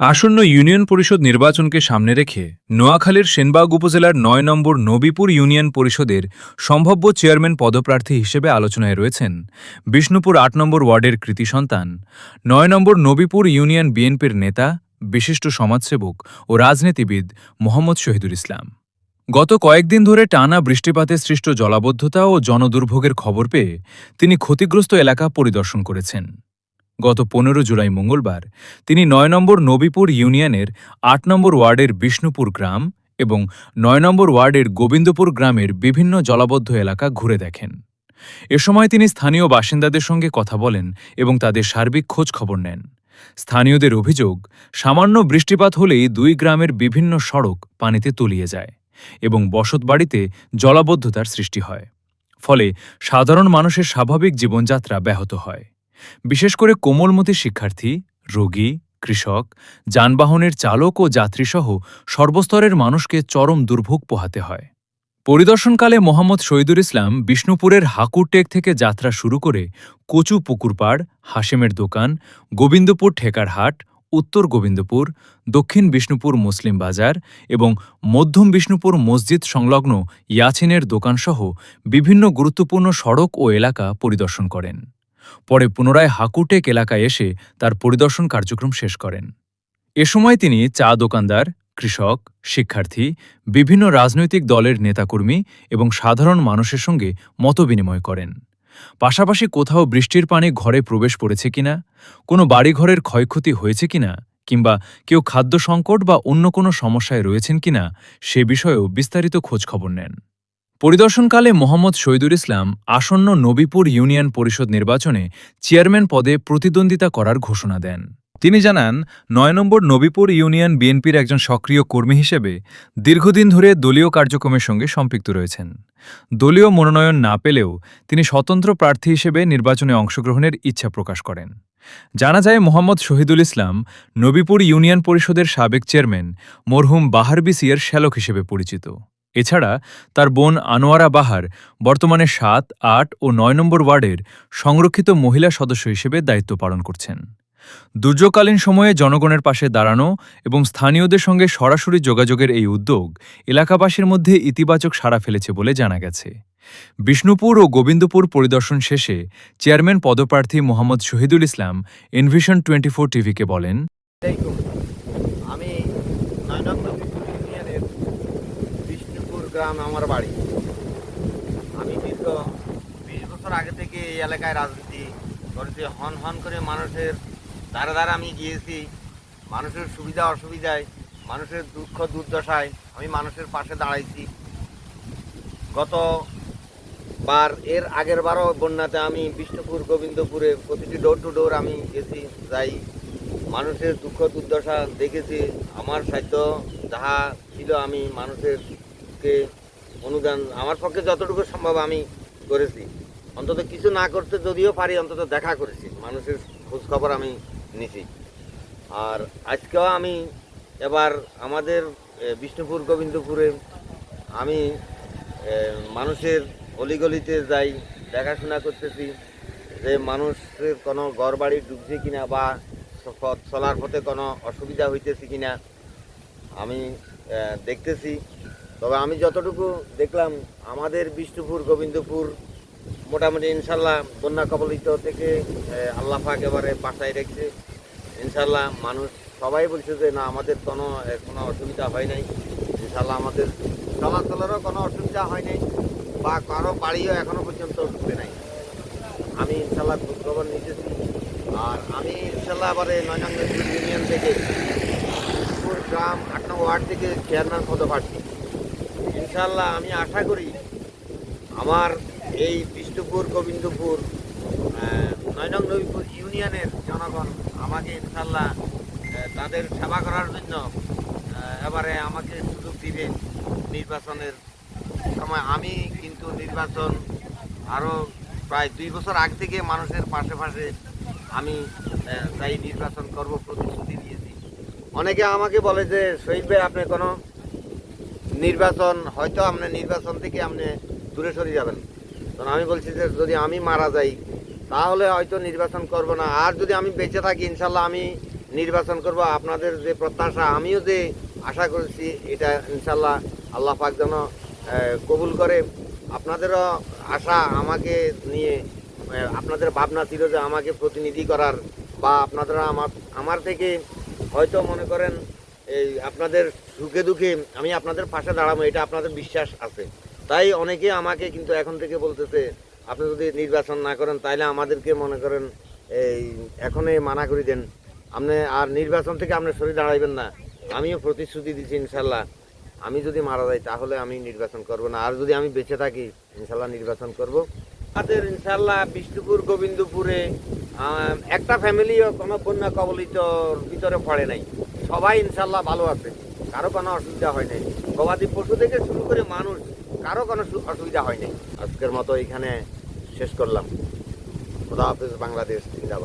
আসন্ন ইউনিয়ন পরিষদ নির্বাচনকে সামনে রেখে নোয়াখালীর সেনবাগ উপজেলার ৯ নম্বর নবীপুর ইউনিয়ন পরিষদের সম্ভাব্য চেয়ারম্যান পদপ্রার্থী হিসেবে আলোচনায় রয়েছেন বিষ্ণুপুর ৮ নম্বর ওয়ার্ডের কৃতি সন্তান ৯ নম্বর নবীপুর ইউনিয়ন বিএনপির নেতা বিশিষ্ট সমাজসেবক ও রাজনীতিবিদ মোহাম্মদ শহীদুল ইসলাম। গত কয়েকদিন ধরে টানা বৃষ্টিপাতে সৃষ্ট জলাবদ্ধতা ও জনদুর্ভোগের খবর পেয়ে তিনি ক্ষতিগ্রস্ত এলাকা পরিদর্শন করেছেন। গত ১৫ জুলাই মঙ্গলবার তিনি ৯ নম্বর নবীপুর ইউনিয়নের ৮ নম্বর ওয়ার্ডের বিষ্ণুপুর গ্রাম এবং ৯ নম্বর ওয়ার্ডের গোবিন্দপুর গ্রামের বিভিন্ন জলাবদ্ধ এলাকা ঘুরে দেখেন। এ সময় তিনি স্থানীয় বাসিন্দাদের সঙ্গে কথা বলেন এবং তাদের সার্বিক খোঁজ খবর নেন। স্থানীয়দের অভিযোগ, সামান্য বৃষ্টিপাত হলেই দুই গ্রামের বিভিন্ন সড়ক পানিতে তলিয়ে যায় এবং বসতবাড়িতে জলাবদ্ধতার সৃষ্টি হয়। ফলে সাধারণ মানুষের স্বাভাবিক জীবনযাত্রা ব্যাহত হয়। বিশেষ করে কোমলমতি শিক্ষার্থী, রোগী, কৃষক, যানবাহনের চালক ও যাত্রীসহ সর্বস্তরের মানুষকে চরম দুর্ভোগ পোহাতে হয়। পরিদর্শনকালে মোহাম্মদ শহীদুল ইসলাম বিষ্ণুপুরের হাকুরটেক থেকে যাত্রা শুরু করে কচু পুকুরপাড়, হাশেমের দোকান, গোবিন্দপুর ঠেকার হাট, উত্তর গোবিন্দপুর, দক্ষিণ বিষ্ণুপুর মুসলিম বাজার এবং মধ্যম বিষ্ণুপুর মসজিদ সংলগ্ন ইয়াছিনের দোকানসহ বিভিন্ন গুরুত্বপূর্ণ সড়ক ও এলাকা পরিদর্শন করেন। পরে পুনরায় হাকুটেক এলাকায় এসে তার পরিদর্শন কার্যক্রম শেষ করেন। এ সময় তিনি চা দোকানদার, কৃষক, শিক্ষার্থী, বিভিন্ন রাজনৈতিক দলের নেতাকর্মী এবং সাধারণ মানুষের সঙ্গে মতবিনিময় করেন। পাশাপাশি কোথাও বৃষ্টির পানি ঘরে প্রবেশ করেছে কিনা, কোনো বাড়িঘরের ক্ষয়ক্ষতি হয়েছে কিনা, কিংবা কেউ খাদ্য সংকট বা অন্য কোনো সমস্যায় রয়েছেন কিনা সে বিষয়েও বিস্তারিত খোঁজখবর নেন। পরিদর্শনকালে মোহাম্মদ শহীদুল ইসলাম আসন্ন নবীপুর ইউনিয়ন পরিষদ নির্বাচনে চেয়ারম্যান পদে প্রতিদ্বন্দ্বিতা করার ঘোষণা দেন। তিনি জানান, ৯ নম্বর নবীপুর ইউনিয়ন বিএনপির একজন সক্রিয় কর্মী হিসেবে দীর্ঘদিন ধরে দলীয় কার্যক্রমের সঙ্গে সম্পৃক্ত রয়েছেন। দলীয় মনোনয়ন না পেলেও তিনি স্বতন্ত্র প্রার্থী হিসেবে নির্বাচনে অংশগ্রহণের ইচ্ছা প্রকাশ করেন। জানা যায়, মোহাম্মদ শহীদুল ইসলাম নবীপুর ইউনিয়ন পরিষদের সাবেক চেয়ারম্যান মরহুম বাহার বিসিএর শ্যালক হিসেবে পরিচিত। এছাড়া তার বোন আনোয়ারা বাহার বর্তমানে ৭, ৮ ও ৯ নম্বর ওয়ার্ডের সংরক্ষিত মহিলা সদস্য হিসেবে দায়িত্ব পালন করছেন। দুর্যোগকালীন সময়ে জনগণের পাশে দাঁড়ানো এবং স্থানীয়দের সঙ্গে সরাসরি যোগাযোগের এই উদ্যোগ এলাকাবাসীর মধ্যে ইতিবাচক সাড়া ফেলেছে বলে জানা গেছে। বিষ্ণুপুর ও গোবিন্দপুর পরিদর্শন শেষে চেয়ারম্যান পদপ্রার্থী মোহাম্মদ শহীদুল ইসলাম এনভিশন 24 টিভিকে বলেন, আমি ৯ নম্বর ইউনিয়নের বিষ্ণুপুর গ্রাম আমার বাড়ি। আমি দীর্ঘ ২০ বছর আগে থেকে এই এলাকায় রাজনীতি করেছি। হন হন করে মানুষের ধারে ধারে আমি গিয়েছি। মানুষের সুবিধা অসুবিধায়, মানুষের দুঃখ দুর্দশায় আমি মানুষের পাশে দাঁড়াইছি। গতবার এর আগের বারও বন্যাতে আমি বিষ্ণুপুর গোবিন্দপুরে প্রতিটি ডোর টু ডোর আমি গেছি, যাই মানুষের দুঃখ দুর্দশা দেখেছি। আমার সাধ্য যাহা ছিল আমি মানুষেরকে অনুদান আমার পক্ষে যতটুকু সম্ভব আমি করেছি। অন্তত কিছু না করতে যদিও পারি, অন্তত দেখা করেছি, মানুষের খোঁজখবর আমি নিছি। আর আজকেও আমি এবার আমাদের বিষ্ণুপুর গোবিন্দপুরে আমি মানুষের অলিগলিতে যাই, দেখাশোনা করতেছি যে মানুষের কোনো ঘরবাড়ি ডুবছে কিনা বা চলার পথে কোনো অসুবিধা হইতেছে কিনা আমি দেখতেছি। তবে আমি যতটুকু দেখলাম আমাদের বিষ্ণুপুর গোবিন্দপুর মোটামুটি ইনশাল্লাহ বন্যা কবলিত থেকে আল্লাহ পাক এবারে বাঁচাই রেখেছে। ইনশাল্লাহ মানুষ সবাই বলছে যে না, আমাদের কোনো অসুবিধা হয় নাই। ইনশাল্লাহ আমাদের চলাচলেরও কোনো অসুবিধা হয় নাই বা কারো বাড়িও এখনও পর্যন্ত ঢুকে নাই। আমি ইনশাল্লাহ খোঁজখবর নিতেছি। আর আমি ইনশাল্লাহ এবারে ৯ নম্বর ইউনিয়ন থেকে বিষ্ণুপুর গ্রাম ৮ নম্বর ওয়ার্ড থেকে চেয়ারম্যান পদপ্রার্থী। ইনশাল্লাহ আমি আশা করি আমার এই বিষ্ণুপুর গোবিন্দপুর ৯ নং নবীপুর ইউনিয়নের জনগণ আমাকে ইনশাল্লাহ তাদের সেবা করার জন্য এবারে আমাকে সুযোগ দিবে নির্বাচনের সময়। আমি কিন্তু নির্বাচন আরও প্রায় ২ বছর আগ থেকে মানুষের পাশে পাশে আমি তাই নির্বাচন করব প্রতিশ্রুতি দিয়েছি। অনেকে আমাকে বলে যে শহীদ ভাই, আপনি কোনো নির্বাচন হয়তো আপনি নির্বাচন থেকে আপনি দূরে সরে যাবেন। তো আমি বলছি যে যদি আমি মারা যাই তাহলে হয়তো নির্বাচন করব না, আর যদি আমি বেঁচে থাকি ইনশাল্লাহ আমি নির্বাচন করব। আপনাদের যে প্রত্যাশা, আমিও যে আশা করেছি, এটা ইনশাল্লাহ আল্লাহ পাক যেন কবুল করে। আপনাদেরও আশা আমাকে নিয়ে, আপনাদের ভাবনা ছিল যে আমাকে প্রতিনিধি করার, বা আপনারা আমার থেকে হয়তো মনে করেন এই আপনাদের সুখে দুঃখে আমি আপনাদের পাশে দাঁড়াবো, এটা আপনাদের বিশ্বাস আছে। তাই অনেকে আমাকে কিন্তু এখন থেকে বলতেছে, আপনি যদি নির্বাচন না করেন তাহলে আমাদেরকে মনে করেন এই এখনই মানা করে দেন, আপনি আর নির্বাচন থেকে আপনি সরে দাঁড়াইবেন না। আমিও প্রতিশ্রুতি দিচ্ছি ইনশাল্লাহ, আমি যদি মারা যাই তাহলে আমি নির্বাচন করব না, আর যদি আমি বেঁচে থাকি ইনশাল্লাহ নির্বাচন করব। আমাদের ইনশাল্লাহ বিষ্ণুপুর গোবিন্দপুরে একটা ফ্যামিলিও কোনো বন্যা কবলিতর ভিতরে পড়ে নাই, সবাই ইনশাল্লাহ ভালো আছে, কারো কোনো অসুবিধা হয় নাই। গবাদি পশু থেকে শুরু করে মানুষ, কারো কোনো অসুবিধা হয় নাই। আজকের মতো এখানে শেষ করলাম। খুদা হাফেজ, বাংলাদেশ জিন্দাবাদ।